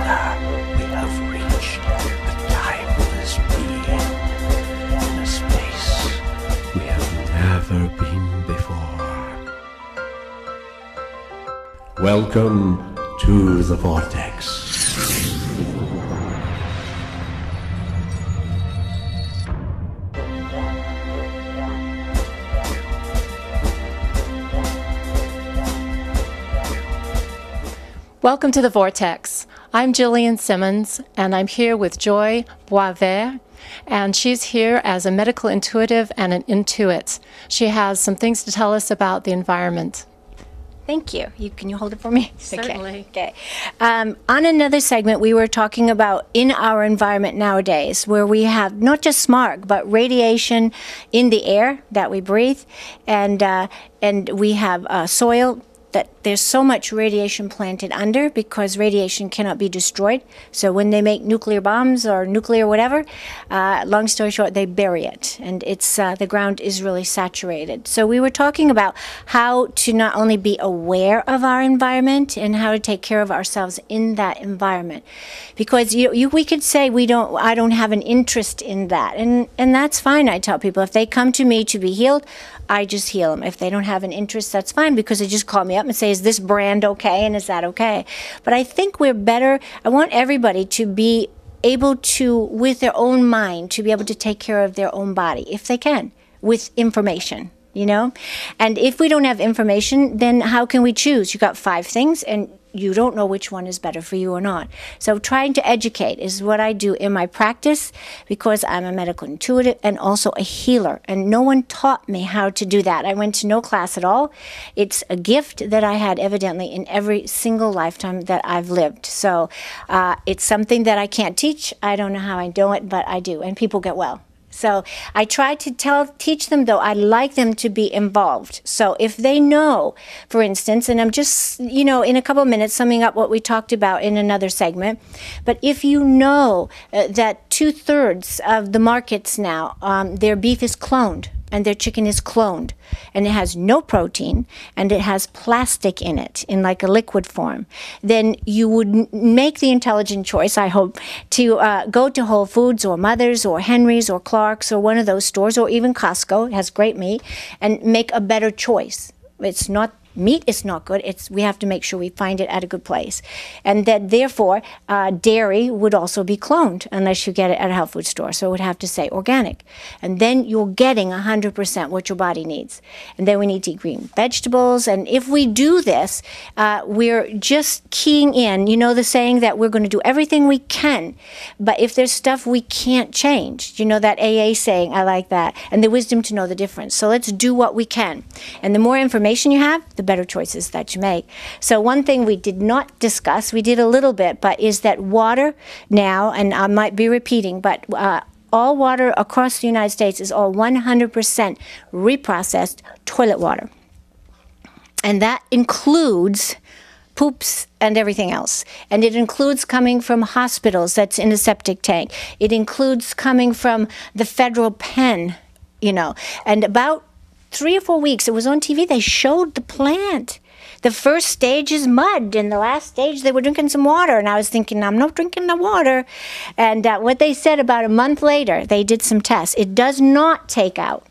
Together we have reached a timeless being in a space we have never been before. Welcome to the Vortex. Welcome to the Vortex. I'm Gillian Symonds, and I'm here with Joy Boisvert, and she's here as a medical intuitive and an intuit. She has some things to tell us about the environment. Thank you. Can you hold it for me? Certainly. Okay. On another segment, we were talking about in our environment nowadays, where we have not just smog, but radiation in the air that we breathe, and we have soil that there's so much radiation planted under because radiation cannot be destroyed. So when they make nuclear bombs or nuclear whatever, long story short, they bury it, and it's the ground is really saturated. So we were talking about how to not only be aware of our environment and how to take care of ourselves in that environment, because we could say I don't have an interest in that, and that's fine. I tell people if they come to me to be healed, I just heal them. If they don't have an interest, that's fine, because they just call me up and say, is this brand okay, and is that okay? But I think we're better. I want everybody to be able to, with their own mind, to be able to take care of their own body, if they can, with information, you know? And if we don't have information, then how can we choose? You got 5 things, and you don't know which one is better for you or not. So trying to educate is what I do in my practice, because I'm a medical intuitive and also a healer. And no one taught me how to do that. I went to no class at all. It's a gift that I had evidently in every single lifetime that I've lived. So it's something that I can't teach. I don't know how I do it, but I do. And people get well. So I try to teach them, though, I like them to be involved. So if they know, for instance, and I'm just, in a couple of minutes summing up what we talked about in another segment, but if you know that 2/3 of the markets now, their beef is cloned, and their chicken is cloned, and it has no protein, and it has plastic in it, in like a liquid form, then you would make the intelligent choice, I hope, to go to Whole Foods or Mother's or Henry's or Clark's or one of those stores, or even Costco, it has great meat, and make a better choice. It's not meat is not good. We have to make sure we find it at a good place. And that therefore, dairy would also be cloned unless you get it at a health food store. So it would have to say organic. And then you're getting 100% what your body needs. And then we need to eat green vegetables. And if we do this, we're just keying in, the saying that we're going to do everything we can. But if there's stuff we can't change, that AA saying, I like that. And the wisdom to know the difference. So let's do what we can. And the more information you have, the better choices that you make. So one thing we did not discuss, we did a little bit, but is that water now, and I might be repeating, but all water across the United States is all 100% reprocessed toilet water. And that includes poops and everything else. And it includes coming from hospitals that's in a septic tank. It includes coming from the federal pen, and about 3 or 4 weeks, it was on TV, they showed the plant. The first stage is mud, and the last stage they were drinking some water, and I was thinking, I'm not drinking the water. And what they said about a month later, they did some tests. It does not take out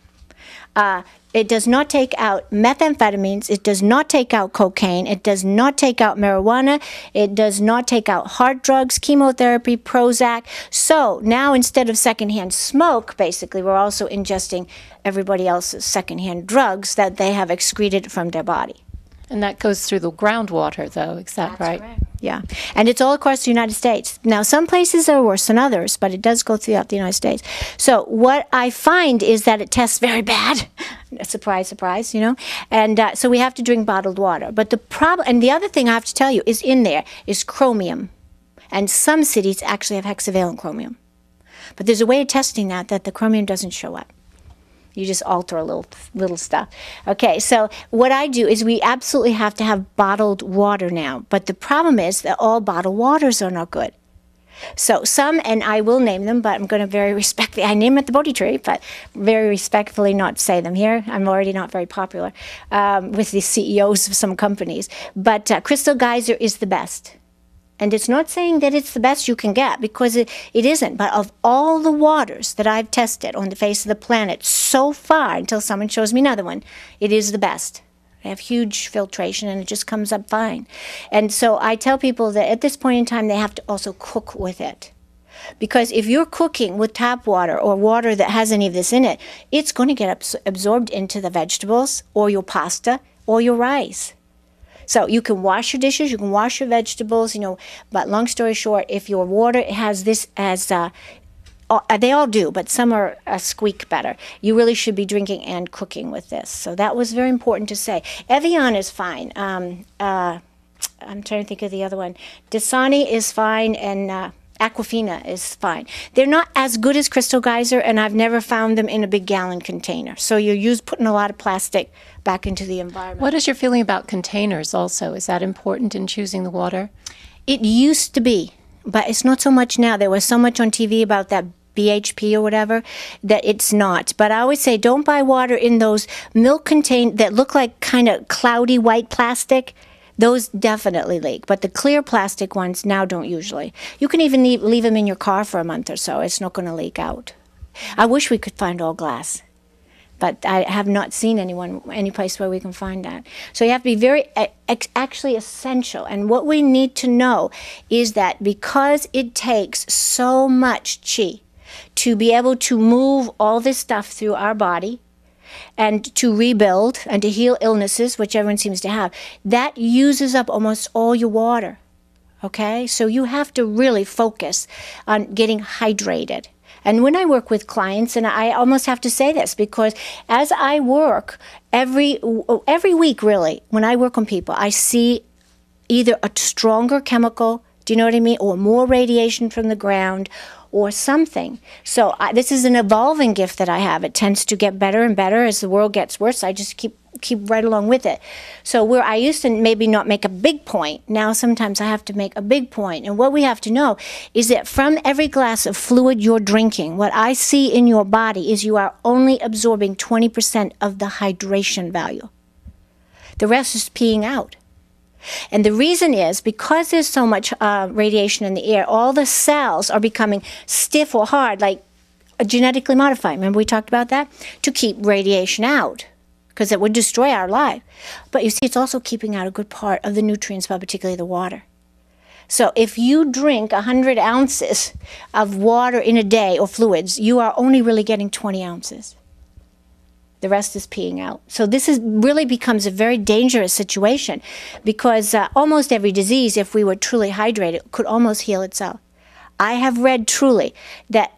methamphetamines, it does not take out cocaine, it does not take out marijuana, it does not take out heart drugs, chemotherapy, Prozac. So now instead of secondhand smoke, basically, we're also ingesting everybody else's secondhand drugs that they have excreted from their body. And that goes through the groundwater, though, is that right? Correct. Yeah, and it's all across the United States. Now, some places are worse than others, but it does go throughout the United States. So what I find is that it tests very bad. Surprise, surprise, And so we have to drink bottled water. But the problem, and the other thing I have to tell you is in there is chromium. And some cities actually have hexavalent chromium. But there's a way of testing that the chromium doesn't show up. You just alter a little stuff. Okay, so what I do is we absolutely have to have bottled water now. But the problem is that all bottled waters are not good. So some, and I will name them, but I'm going to very respectfully, I name them at the Bodhi Tree, but very respectfully not say them here. I'm already not very popular with the CEOs of some companies. But Crystal Geyser is the best. And it's not saying that it's the best you can get, because it isn't. But of all the waters that I've tested on the face of the planet so far, until someone shows me another one, it is the best. They have huge filtration, and it just comes up fine. And so I tell people that at this point in time, they have to also cook with it. Because if you're cooking with tap water or water that has any of this in it, it's going to get absorbed into the vegetables or your pasta or your rice. So you can wash your dishes, you can wash your vegetables, but long story short, if your water has this as, they all do, but some are a squeak better, you really should be drinking and cooking with this. So that was very important to say. Evian is fine. I'm trying to think of the other one. Dasani is fine, and Aquafina is fine. They're not as good as Crystal Geyser, and I've never found them in a big gallon container. So you're putting a lot of plastic back into the environment. What is your feeling about containers also? Is that important in choosing the water? It used to be, but it's not so much now. There was so much on TV about that BHP or whatever that it's not. But I always say, don't buy water in those milk containers that look like kind of cloudy white plastic. Those definitely leak, but the clear plastic ones now don't usually. You can even leave them in your car for a month or so. It's not going to leak out. I wish we could find all glass, but I have not seen any place where we can find that. So you have to be very actually essential. And what we need to know is that because it takes so much chi to be able to move all this stuff through our body, and to rebuild and to heal illnesses, which everyone seems to have, that uses up almost all your water, okay? So you have to really focus on getting hydrated. And when I work with clients, and I almost have to say this, because as I work every week, really, when I work on people, I see either a stronger chemical, do you know what I mean, or more radiation from the ground, or something. So this is an evolving gift that I have. It tends to get better and better as the world gets worse. I just keep right along with it. So where I used to maybe not make a big point, now sometimes I have to make a big point. And what we have to know is that from every glass of fluid you're drinking, what I see in your body is you are only absorbing 20% of the hydration value. The rest is peeing out. And the reason is because there's so much radiation in the air, all the cells are becoming stiff or hard, like genetically modified. Remember we talked about that? To keep radiation out, because it would destroy our life. But you see, it's also keeping out a good part of the nutrients, but particularly the water. So if you drink 100 ounces of water in a day, or fluids, you are only really getting 20 ounces. The rest is peeing out. So this really becomes a very dangerous situation, because almost every disease, if we were truly hydrated, could almost heal itself. I have read truly that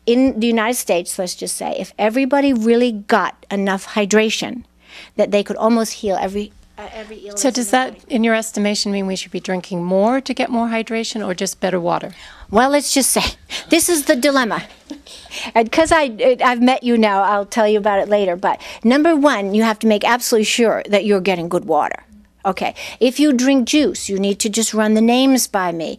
in the United States, let's just say, if everybody really got enough hydration, that they could almost heal every illness. So does that, in your estimation, mean we should be drinking more to get more hydration, or just better water? Well, let's just say, this is the dilemma. And because I've met you now, I'll tell you about it later. But number one, you have to make absolutely sure that you're getting good water. Okay, if you drink juice, you need to just run the names by me.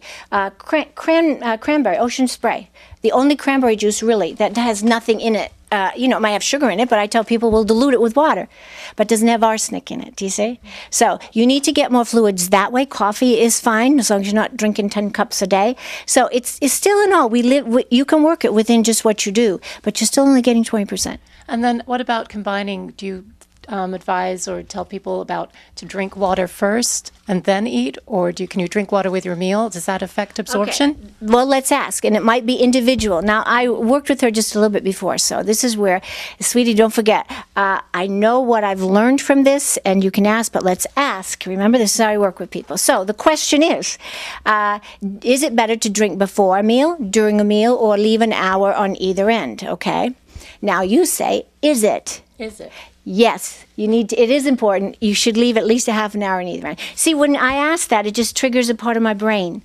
Cranberry, ocean spray. The only cranberry juice, really, that has nothing in it. It might have sugar in it, but I tell people we'll dilute it with water. But it doesn't have arsenic in it, do you see? So you need to get more fluids that way. Coffee is fine, as long as you're not drinking 10 cups a day. So it's still in all. You can work it within just what you do, but you're still only getting 20%. And then what about combining? Do you advise or tell people about to drink water first and then eat, or can you drink water with your meal? Does that affect absorption? Okay. Well, let's ask, and it might be individual. Now, I worked with her just a little bit before, so this is where, sweetie, don't forget, I know what I've learned from this, and you can ask, but let's ask. Remember, this is how I work with people. So the question is it better to drink before a meal, during a meal, or leave an hour on either end, okay? Now, you say, is it? Is it? Yes, it is important. You should leave at least a half an hour in either end. See, when I ask that, it just triggers a part of my brain.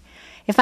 If I